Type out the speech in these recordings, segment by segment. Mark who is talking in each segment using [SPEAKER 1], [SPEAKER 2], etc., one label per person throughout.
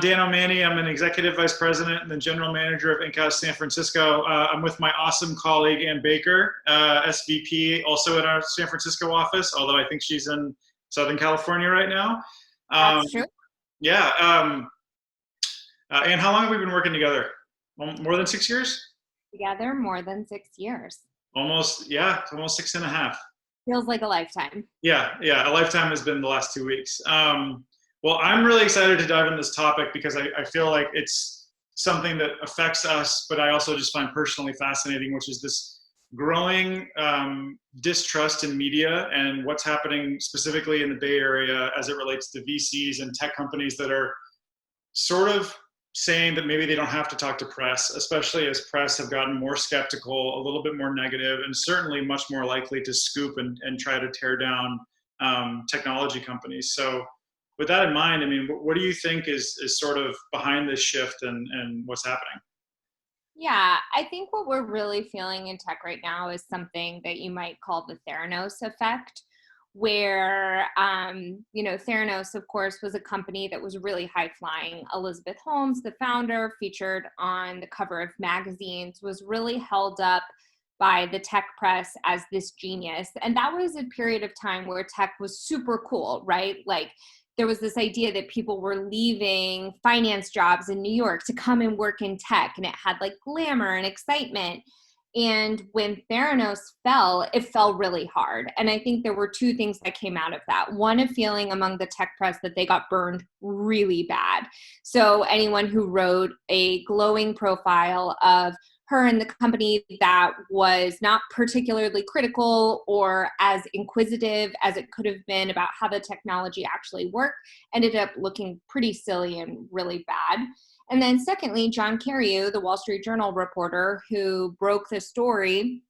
[SPEAKER 1] I'm Dan O'Mani. I'm an executive vice president and the general manager of Inkhouse San Francisco. I'm with my awesome colleague, Ann Baker, SVP, also in our San Francisco office, although I think she's in Southern California right now.
[SPEAKER 2] That's true.
[SPEAKER 1] Yeah. Ann, how long have we been working together? More than 6 years?
[SPEAKER 2] Together more than 6 years.
[SPEAKER 1] Almost 6.5.
[SPEAKER 2] Feels like a lifetime.
[SPEAKER 1] Yeah, a lifetime has been the last 2 weeks. Well, I'm really excited to dive into this topic because I feel like it's something that affects us, but I also just find personally fascinating, which is this growing distrust in media and what's happening specifically in the Bay Area as it relates to VCs and tech companies that are sort of saying that maybe they don't have to talk to press, especially as press have gotten more skeptical, a little bit more negative, and certainly much more likely to scoop and try to tear down technology companies. So with that in mind, I mean, what do you think is sort of behind this shift and what's happening?
[SPEAKER 2] Yeah, I think what we're really feeling in tech right now is something that you might call the Theranos effect, where, Theranos, of course, was a company that was really high flying. Elizabeth Holmes, the founder, featured on the cover of magazines, was really held up by the tech press as this genius. And that was a period of time where tech was super cool, right? Like, there was this idea that people were leaving finance jobs in New York to come and work in tech, and it had like glamour and excitement. And when Theranos fell, it fell really hard. And I think there were two things that came out of that. One, a feeling among the tech press that they got burned really bad. So anyone who wrote a glowing profile of her and the company that was not particularly critical or as inquisitive as it could have been about how the technology actually worked ended up looking pretty silly and really bad. And then secondly, John Carreyrou, the Wall Street Journal reporter who broke the story,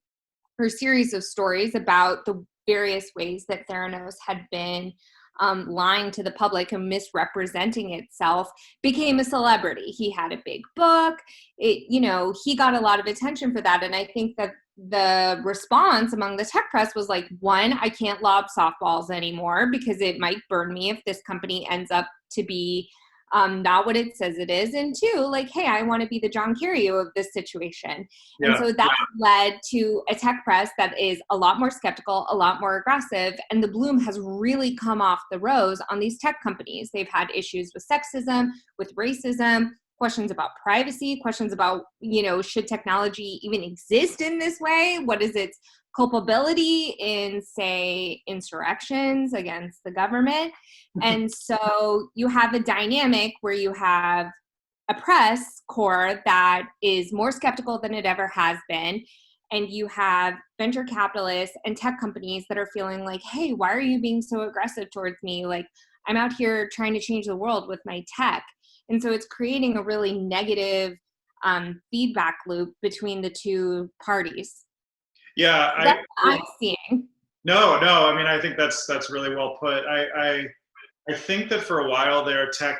[SPEAKER 2] her series of stories about the various ways that Theranos had been lying to the public and misrepresenting itself, became a celebrity. He had a big book. He got a lot of attention for that. And I think that the response among the tech press was like, one, I can't lob softballs anymore because it might burn me if this company ends up to be not what it says it is. And two, like, hey, I want to be the John Carreyrou of this situation. Yeah. And so that led to a tech press that is a lot more skeptical, a lot more aggressive. And the bloom has really come off the rose on these tech companies. They've had issues with sexism, with racism, questions about privacy, questions about, should technology even exist in this way? What is its culpability in, say, insurrections against the government? And so you have a dynamic where you have a press corps that is more skeptical than it ever has been. And you have venture capitalists and tech companies that are feeling like, hey, why are you being so aggressive towards me? Like, I'm out here trying to change the world with my tech. And so it's creating a really negative feedback loop between the two parties.
[SPEAKER 1] Yeah,
[SPEAKER 2] that's what I'm seeing.
[SPEAKER 1] No. I mean, I think that's really well put. I think that for a while there, tech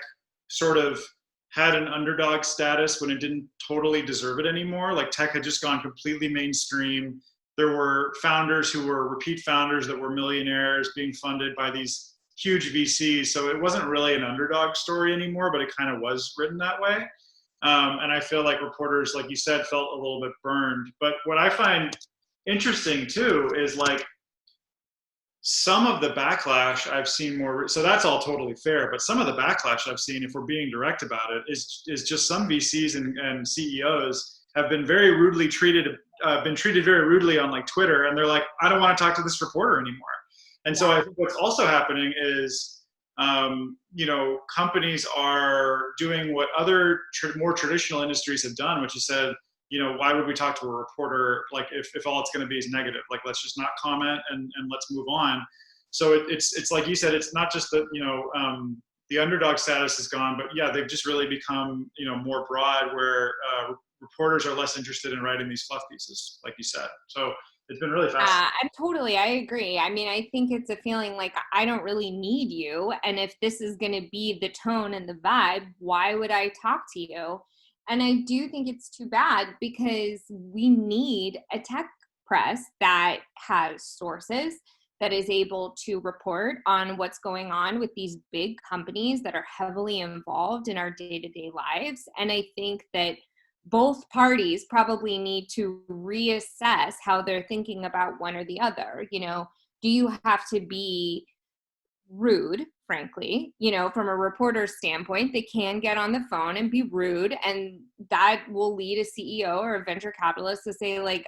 [SPEAKER 1] sort of had an underdog status when it didn't totally deserve it anymore. Like, tech had just gone completely mainstream. There were founders who were repeat founders that were millionaires being funded by these huge VCs. So it wasn't really an underdog story anymore, but it kind of was written that way. And I feel like reporters, like you said, felt a little bit burned. But what I find interesting too is like, some of the backlash I've seen more, so that's all totally fair, but some of the backlash I've seen, if we're being direct about it, is just some VCs and CEOs have been very rudely treated, very rudely on like Twitter, and they're like, I don't want to talk to this reporter anymore. And so I think what's also happening is, companies are doing what other more traditional industries have done, which is said, why would we talk to a reporter, like, if all it's going to be is negative? Like, let's just not comment and let's move on. So it's like you said, it's not just that, the underdog status is gone, but yeah, they've just really become, more broad, where reporters are less interested in writing these fluff pieces, like you said. So it's been really fascinating.
[SPEAKER 2] I agree. I mean, I think it's a feeling like, I don't really need you. And if this is going to be the tone and the vibe, why would I talk to you? And I do think it's too bad, because we need a tech press that has sources, that is able to report on what's going on with these big companies that are heavily involved in our day-to-day lives. And I think that both parties probably need to reassess how they're thinking about one or the other. Do you have to be rude, frankly, from a reporter's standpoint? They can get on the phone and be rude, and that will lead a CEO or a venture capitalist to say, like,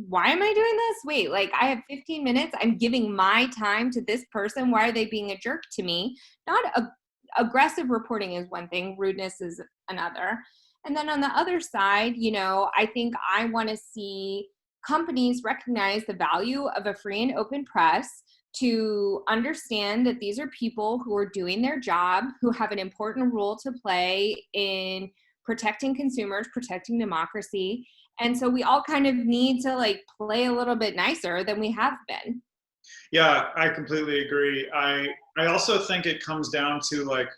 [SPEAKER 2] why am I doing this? Wait, like, I have 15 minutes. I'm giving my time to this person. Why are they being a jerk to me? Not aggressive reporting is one thing, rudeness is another. And then on the other side, I think I want to see companies recognize the value of a free and open press, to understand that these are people who are doing their job, who have an important role to play in protecting consumers, protecting democracy. And so we all kind of need to like play a little bit nicer than we have been.
[SPEAKER 1] Yeah, I completely agree. I also think it comes down to like,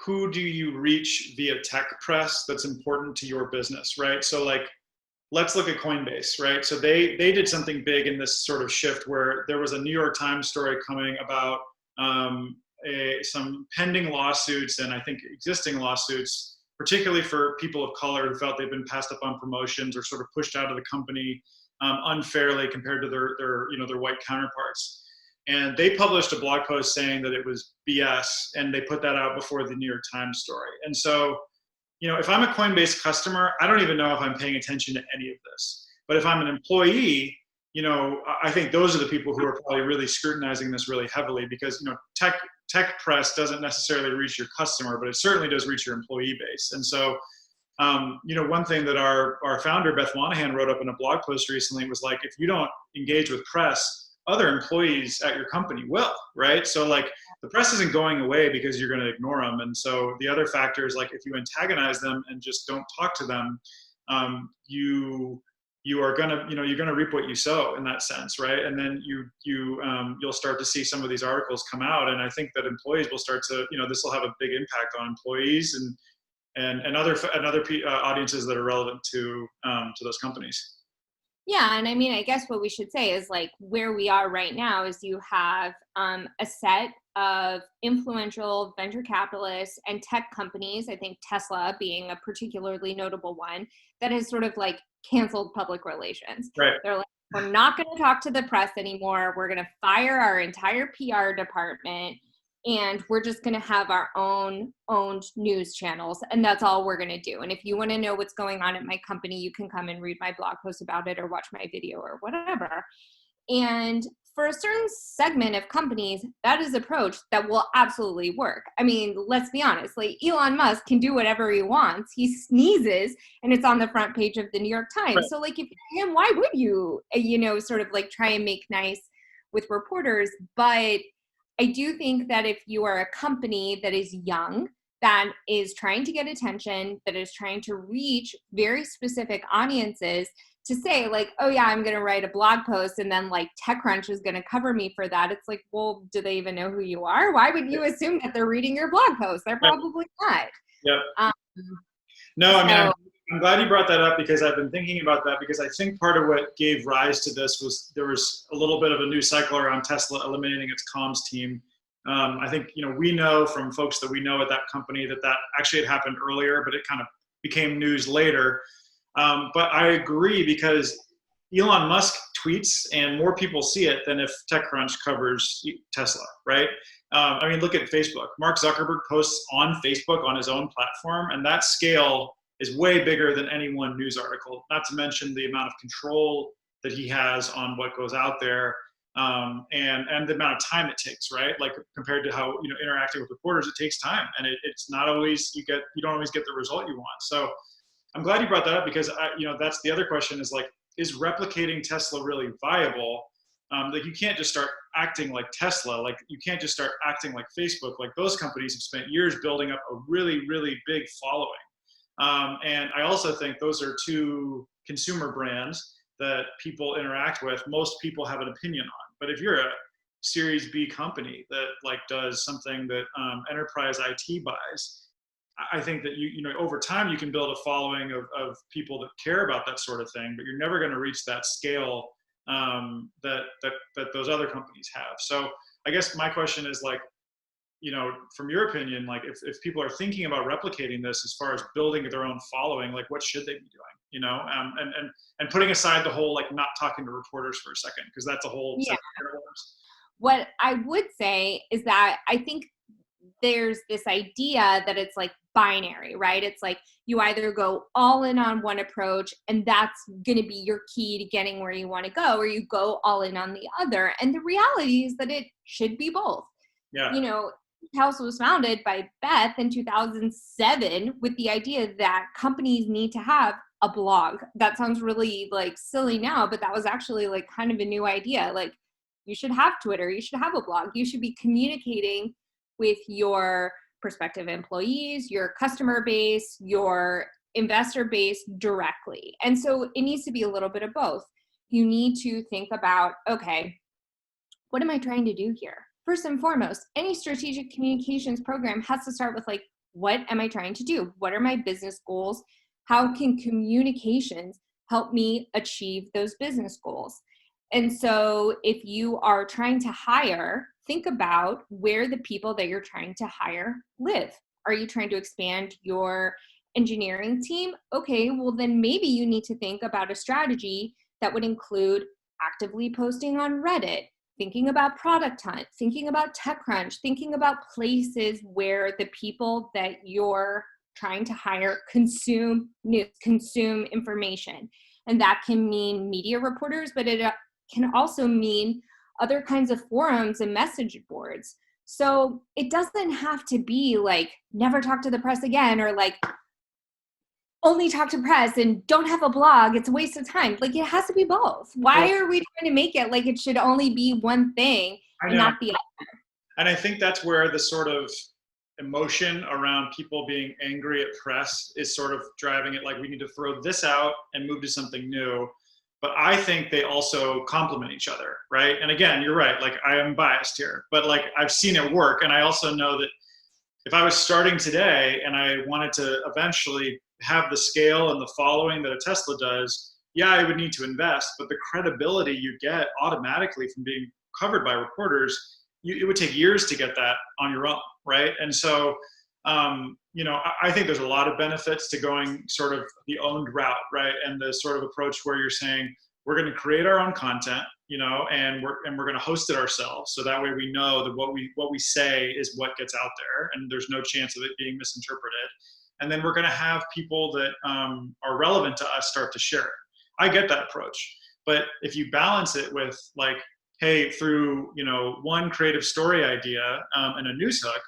[SPEAKER 1] who do you reach via tech press that's important to your business, right? So like, let's look at Coinbase, right? So they did something big in this sort of shift where there was a New York Times story coming about some pending lawsuits, and I think existing lawsuits, particularly for people of color who felt they've been passed up on promotions or sort of pushed out of the company unfairly compared to their white counterparts. And they published a blog post saying that it was BS, and they put that out before the New York Times story. And so, if I'm a Coinbase customer, I don't even know if I'm paying attention to any of this. But if I'm an employee, I think those are the people who are probably really scrutinizing this really heavily, because tech press doesn't necessarily reach your customer, but it certainly does reach your employee base. And so, one thing that our founder Beth Monahan wrote up in a blog post recently was like, if you don't engage with press, other employees at your company will, right? So like, the press isn't going away because you're going to ignore them. And so the other factor is like, if you antagonize them and just don't talk to them, you are going to, you're going to reap what you sow in that sense, right? And then you'll start to see some of these articles come out, and I think that employees will start to, this will have a big impact on employees and other audiences that are relevant to those companies.
[SPEAKER 2] Yeah, and I mean, I guess what we should say is like, where we are right now is you have a set of influential venture capitalists and tech companies, I think Tesla being a particularly notable one, that has sort of like canceled public relations.
[SPEAKER 1] Right.
[SPEAKER 2] They're like, we're not going to talk to the press anymore. We're going to fire our entire PR department, and we're just going to have our own owned news channels, and that's all we're going to do. And if you want to know what's going on at my company, you can come and read my blog post about it or watch my video or whatever. And for a certain segment of companies, that is an approach that will absolutely work. I mean, let's be honest, like Elon Musk can do whatever he wants. He sneezes and it's on the front page of the New York Times.
[SPEAKER 1] Right.
[SPEAKER 2] So like, if you're him, why would you, sort of like try and make nice with reporters? But I do think that if you are a company that is young, that is trying to get attention, that is trying to reach very specific audiences, to say like, oh yeah, I'm going to write a blog post and then like TechCrunch is going to cover me for that. It's like, well, do they even know who you are? Why would you assume that they're reading your blog post? They're probably not.
[SPEAKER 1] Yep.
[SPEAKER 2] Um,
[SPEAKER 1] No, I mean, I'm glad you brought that up, because I've been thinking about that, because I think part of what gave rise to this was there was a little bit of a news cycle around Tesla eliminating its comms team. I think, we know from folks that we know at that company that actually had happened earlier, but it kind of became news later. But I agree, because Elon Musk tweets and more people see it than if TechCrunch covers Tesla, right? I mean, look at Facebook. Mark Zuckerberg posts on Facebook on his own platform, and that scale is way bigger than any one news article, not to mention the amount of control that he has on what goes out there, and the amount of time it takes, right? Like, compared to how, interacting with reporters, it takes time, and it's not always, you don't always get the result you want. So I'm glad you brought that up, because that's the other question, is like, is replicating Tesla really viable? Like, you can't just start acting like Tesla. Like, you can't just start acting like Facebook. Like, those companies have spent years building up a really, really big following. And I also think those are two consumer brands that people interact with. Most people have an opinion on. But if you're a Series B company that like does something that enterprise IT buys, I think that over time you can build a following of people that care about that sort of thing, but you're never going to reach that scale that those other companies have. So I guess my question is like, from your opinion, like if people are thinking about replicating this as far as building their own following, like what should they be doing? And putting aside the whole like not talking to reporters for a second, because that's a whole
[SPEAKER 2] Yeah.
[SPEAKER 1] set of paradigms.
[SPEAKER 2] What I would say is that I think there's this idea that it's like binary, right? It's like you either go all in on one approach and that's going to be your key to getting where you want to go, or you go all in on the other. And the reality is that it should be both.
[SPEAKER 1] Yeah.
[SPEAKER 2] House was founded by Beth in 2007 with the idea that companies need to have a blog. That sounds really like silly now, but that was actually like kind of a new idea. Like you should have Twitter, you should have a blog, you should be communicating with your prospective employees, your customer base, your investor base directly. And so it needs to be a little bit of both. You need to think about, okay, what am I trying to do here? First and foremost, any strategic communications program has to start with like, what am I trying to do? What are my business goals? How can communications help me achieve those business goals? And so if you are trying to hire, think about where the people that you're trying to hire live. Are you trying to expand your engineering team? Okay, well then maybe you need to think about a strategy that would include actively posting on Reddit, thinking about Product Hunt, thinking about TechCrunch, thinking about places where the people that you're trying to hire consume news, consume information. And that can mean media reporters, but it can also mean other kinds of forums and message boards. So it doesn't have to be like never talk to the press again, or like only talk to press and don't have a blog. It's a waste of time. Like it has to be both. Why are we trying to make it like it should only be one thing and not the other?
[SPEAKER 1] And I think that's where the sort of emotion around people being angry at press is sort of driving it. Like we need to throw this out and move to something new. But I think they also complement each other, right? And again, you're right. Like I am biased here, but like I've seen it work. And I also know that if I was starting today and I wanted to eventually have the scale and the following that a Tesla does, yeah, I would need to invest, but the credibility you get automatically from being covered by reporters, it would take years to get that on your own, right? And so, I think there's a lot of benefits to going sort of the owned route, right? And the sort of approach where you're saying we're going to create our own content, and we're going to host it ourselves, so that way we know that what we say is what gets out there, and there's no chance of it being misinterpreted. And then we're going to have people that are relevant to us start to share it. I get that approach, but if you balance it with like, hey, through one creative story idea and a news hook,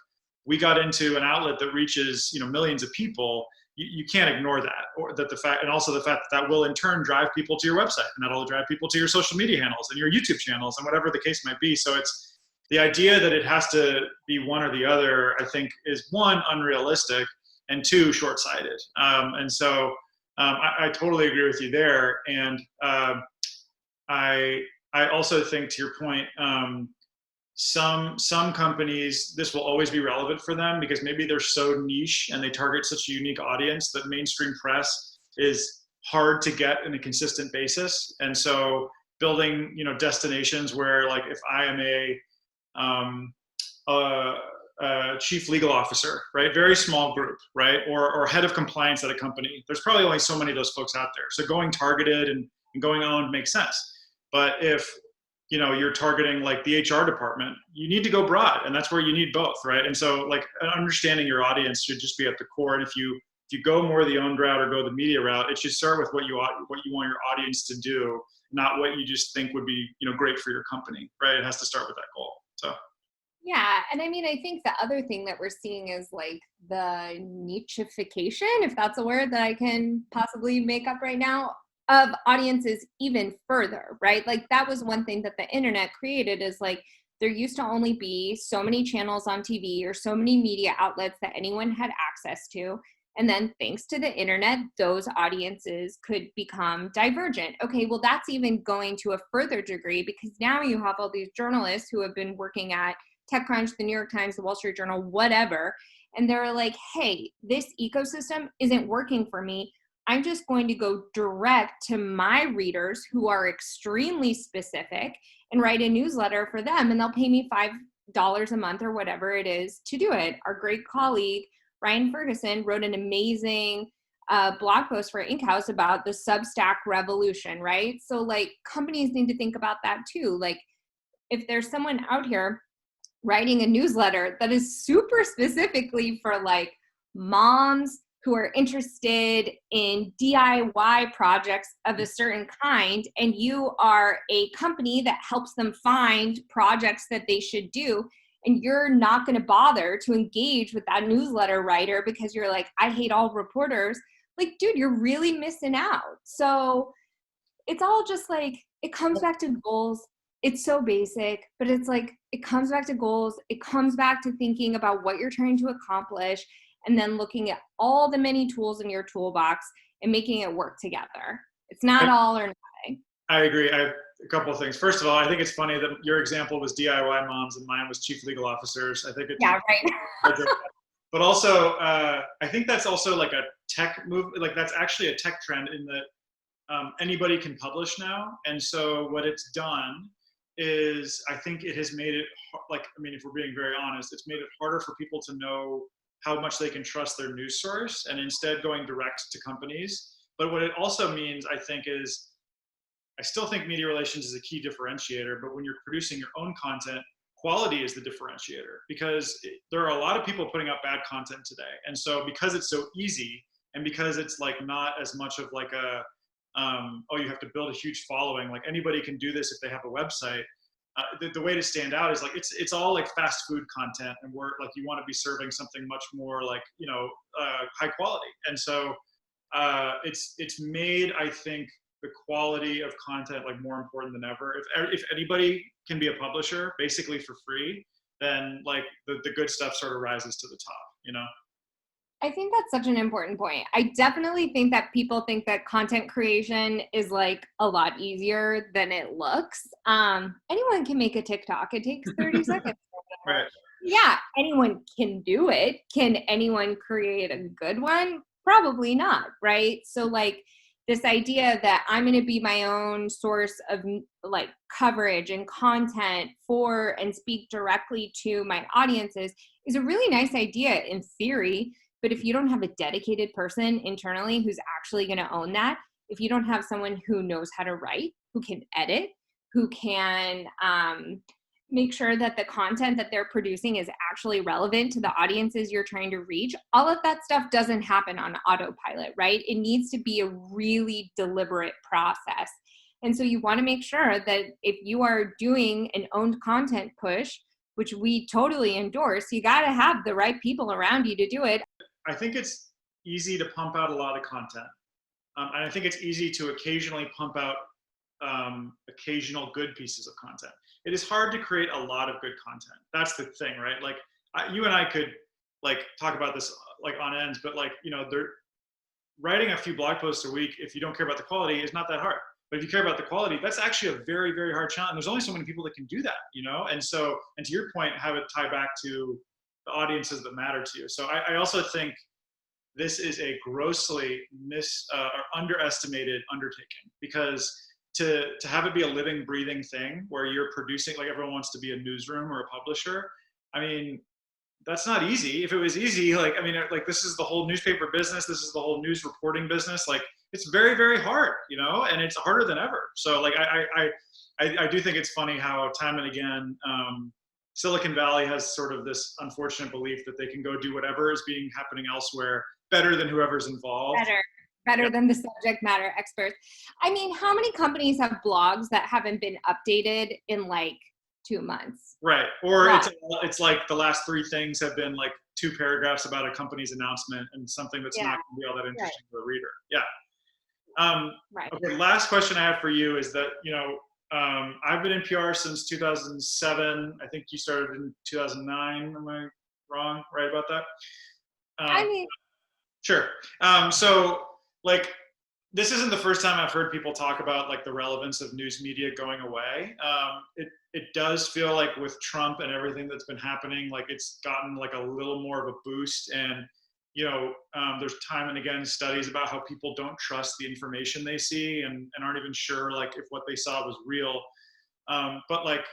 [SPEAKER 1] we got into an outlet that reaches millions of people. You can't ignore that, or that the fact, and also the fact that will in turn drive people to your website, and that'll drive people to your social media handles and your YouTube channels and whatever the case might be. So it's the idea that it has to be one or the other, I think, is one, unrealistic, and two, short-sighted. And so I totally agree with you there. And I also think, to your point, some companies, this will always be relevant for them because maybe they're so niche and they target such a unique audience that mainstream press is hard to get in a consistent basis. And so building destinations where, like, if I am a chief legal officer, right, very small group, right, or head of compliance at a company, there's probably only so many of those folks out there. So going targeted and going owned makes sense. But if you're targeting like the HR department, you need to go broad, and that's where you need both, right? And so like understanding your audience should just be at the core. And if you go more the owned route or go the media route, it should start with what you want your audience to do, not what you just think would be great for your company, right? It has to start with that goal. So.
[SPEAKER 2] Yeah, and I mean, I think the other thing that we're seeing is like the nicheification, if that's a word that I can possibly make up right now, of audiences even further, right? Like that was one thing that the internet created, is like there used to only be so many channels on TV or so many media outlets that anyone had access to. And then thanks to the internet, those audiences could become divergent. Okay, well, that's even going to a further degree because now you have all these journalists who have been working at TechCrunch, the New York Times, the Wall Street Journal, whatever. And they're like, hey, this ecosystem isn't working for me. I'm just going to go direct to my readers who are extremely specific and write a newsletter for them, and they'll pay me $5 a month or whatever it is to do it. Our great colleague, Ryan Ferguson, wrote an amazing blog post for Inkhouse about the Substack revolution, right? So like companies need to think about that too. Like if there's someone out here writing a newsletter that is super specifically for like moms who are interested in DIY projects of a certain kind, and you are a company that helps them find projects that they should do, and you're not going to bother to engage with that newsletter writer because you're like, I hate all reporters, like, dude, you're really missing out. So it's all just like, it comes back to goals. It's so basic, but it's like, it comes back to goals. It comes back to thinking about what you're trying to accomplish, and then looking at all the many tools in your toolbox and making it work together. It's not all or nothing.
[SPEAKER 1] I agree. I have a couple of things. First of all, I think it's funny that your example was DIY moms and mine was chief legal officers. I think it's,
[SPEAKER 2] yeah, right.
[SPEAKER 1] but also, I think that's also like a tech move. Like that's actually a tech trend in that anybody can publish now. And so what it's done is, I think it has made it like, I mean, if we're being very honest, it's made it harder for people to know how much they can trust their news source, and instead going direct to companies. But what it also means, I think, is I still think media relations is a key differentiator, but when you're producing your own content, quality is the differentiator, because there are a lot of people putting out bad content today. And so because it's so easy, and because it's like not as much of like a, oh, you have to build a huge following, like anybody can do this if they have a website. The way to stand out is like it's all like fast food content, and we're like, you want to be serving something much more like, you know, high quality. And so it's made, I think, the quality of content like more important than ever. If anybody can be a publisher basically for free, then like the good stuff sort of rises to the top, you know?
[SPEAKER 2] I think that's such an important point. I definitely think that people think that content creation is like a lot easier than it looks. Anyone can make a TikTok. It takes 30 seconds.
[SPEAKER 1] Right.
[SPEAKER 2] Yeah, anyone can do it. Can anyone create a good one? Probably not, right? So like this idea that I'm going to be my own source of like coverage and content for and speak directly to my audiences is a really nice idea in theory. But if you don't have a dedicated person internally who's actually going to own that, if you don't have someone who knows how to write, who can edit, who can make sure that the content that they're producing is actually relevant to the audiences you're trying to reach, all of that stuff doesn't happen on autopilot, right? It needs to be a really deliberate process. And so you want to make sure that if you are doing an owned content push, which we totally endorse, you got to have the right people around you to do it.
[SPEAKER 1] I think it's easy to pump out a lot of content. And I think it's easy to occasionally pump out occasional good pieces of content. It is hard to create a lot of good content. That's the thing, right? Like you and I could like talk about this like on ends, but like, you know, they're writing a few blog posts a week, if you don't care about the quality, is not that hard. But if you care about the quality, that's actually a very, very hard challenge. There's only so many people that can do that, you know? And so, and to your point, have it tie back to the audiences that matter to you. So I also think this is a grossly or underestimated undertaking, because to have it be a living, breathing thing where you're producing, like everyone wants to be a newsroom or a publisher. I mean, that's not easy. If it was easy, like, I mean, like this is the whole newspaper business. This is the whole news reporting business. Like it's very, very hard, you know, and it's harder than ever. So like, I do think it's funny how time and again, Silicon Valley has sort of this unfortunate belief that they can go do whatever is being happening elsewhere better than whoever's involved.
[SPEAKER 2] Better than the subject matter experts. I mean, how many companies have blogs that haven't been updated in like 2 months?
[SPEAKER 1] Right. Or it's like the last 3 things have been like 2 paragraphs about a company's announcement and something that's not going to be all that interesting to the reader. Yeah.
[SPEAKER 2] Right.
[SPEAKER 1] Okay. Last question I have for you is that, you know, I've been in PR since 2007. I think you started in 2009. Am I wrong? Right about that?
[SPEAKER 2] I mean,
[SPEAKER 1] sure. So like, this isn't the first time I've heard people talk about like the relevance of news media going away. It does feel like with Trump and everything that's been happening, like it's gotten like a little more of a boost. And, there's time and again studies about how people don't trust the information they see and aren't even sure like if what they saw was real. But like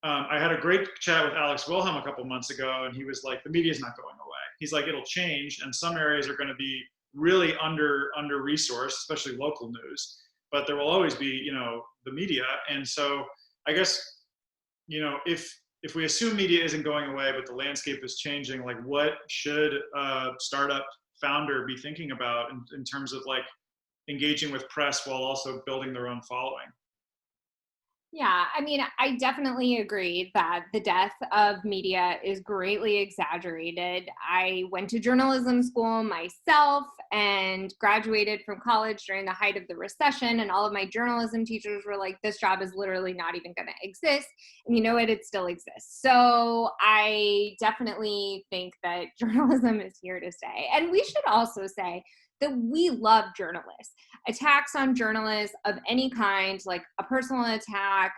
[SPEAKER 1] I had a great chat with Alex Wilhelm a couple months ago, and he was like, the media is not going away. He's like, it'll change, and some areas are going to be really under resourced, especially local news. But there will always be, the media. And so I guess, if we assume media isn't going away, but the landscape is changing, like what should a startup founder be thinking about in terms of like engaging with press while also building their own following?
[SPEAKER 2] Yeah, I mean, I definitely agree that the death of media is greatly exaggerated. I went to journalism school myself and graduated from college during the height of the recession. And all of my journalism teachers were like, this job is literally not even going to exist. And you know what? It still exists. So I definitely think that journalism is here to stay. And we should also say that we love journalists. Attacks on journalists of any kind, like a personal attack,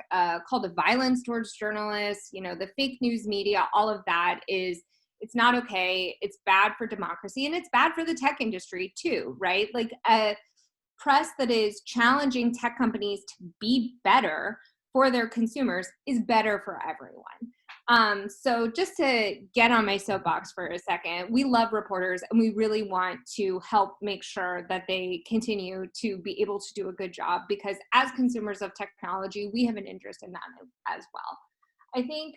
[SPEAKER 2] call to violence towards journalists, the fake news media, all of that it's not okay. It's bad for democracy, and it's bad for the tech industry too, right? Like a press that is challenging tech companies to be better for their consumers is better for everyone. So just to get on my soapbox for a second, we love reporters and we really want to help make sure that they continue to be able to do a good job, because as consumers of technology, we have an interest in that as well. I think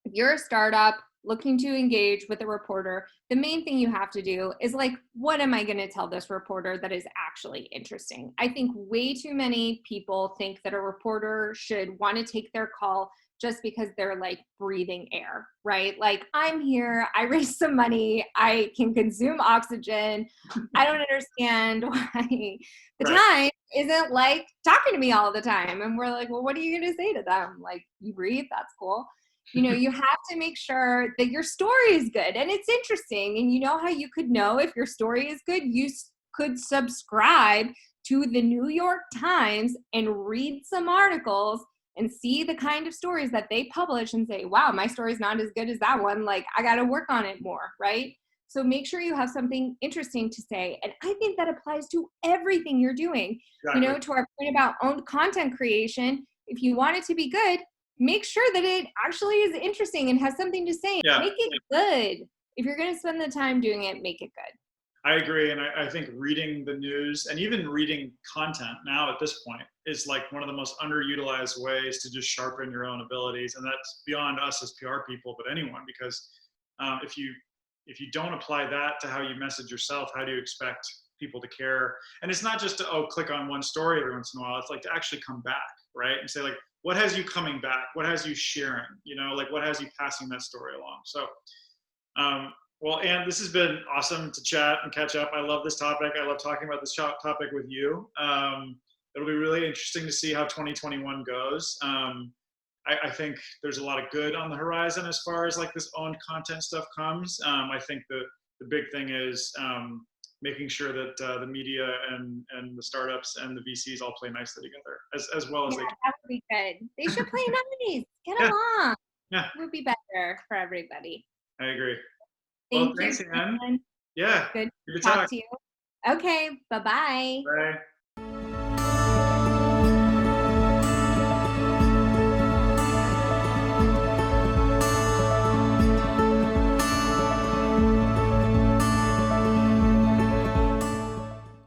[SPEAKER 2] if you're a startup looking to engage with a reporter, the main thing you have to do is like, what am I going to tell this reporter that is actually interesting? I think way too many people think that a reporter should want to take their call just because they're like breathing air, right? Like, I'm here, I raised some money, I can consume oxygen. I don't understand why the
[SPEAKER 1] Right.
[SPEAKER 2] Times isn't like talking to me all the time. And we're like, well, what are you going to say to them? Like, you breathe, that's cool. You have to make sure that your story is good and it's interesting. And you know how you could know if your story is good? Could subscribe to the New York Times and read some articles and see the kind of stories that they publish and say, wow, my story's not as good as that one. Like, I got to work on it more, right? So make sure you have something interesting to say. And I think that applies to everything you're doing.
[SPEAKER 1] Exactly.
[SPEAKER 2] To our point about owned content creation, if you want it to be good, make sure that it actually is interesting and has something to say.
[SPEAKER 1] Yeah.
[SPEAKER 2] Make it good. If you're going to spend the time doing it, make it good.
[SPEAKER 1] I agree. And I think reading the news and even reading content now at this point is like one of the most underutilized ways to just sharpen your own abilities. And that's beyond us as PR people, but anyone, because if you don't apply that to how you message yourself, how do you expect people to care? And it's not just to, click on one story every once in a while. It's like to actually come back, right? And say like, what has you coming back? What has you sharing? Like what has you passing that story along? So, well, Anne, this has been awesome to chat and catch up. I love this topic. I love talking about this topic with you. It'll be really interesting to see how 2021 goes. I think there's a lot of good on the horizon as far as like this owned content stuff comes. I think the big thing is making sure that the media and the startups and the VCs all play nicely together as well as they can.
[SPEAKER 2] That would be good. They should play nice. Get
[SPEAKER 1] Yeah.
[SPEAKER 2] along.
[SPEAKER 1] Yeah,
[SPEAKER 2] It would be better for everybody.
[SPEAKER 1] I agree. Well,
[SPEAKER 2] Thank you.
[SPEAKER 1] thanks, Anne.
[SPEAKER 2] Jen.
[SPEAKER 1] Yeah,
[SPEAKER 2] Good
[SPEAKER 1] good
[SPEAKER 2] to talk
[SPEAKER 1] talk.
[SPEAKER 2] to you. Okay. Bye-bye.
[SPEAKER 1] Bye.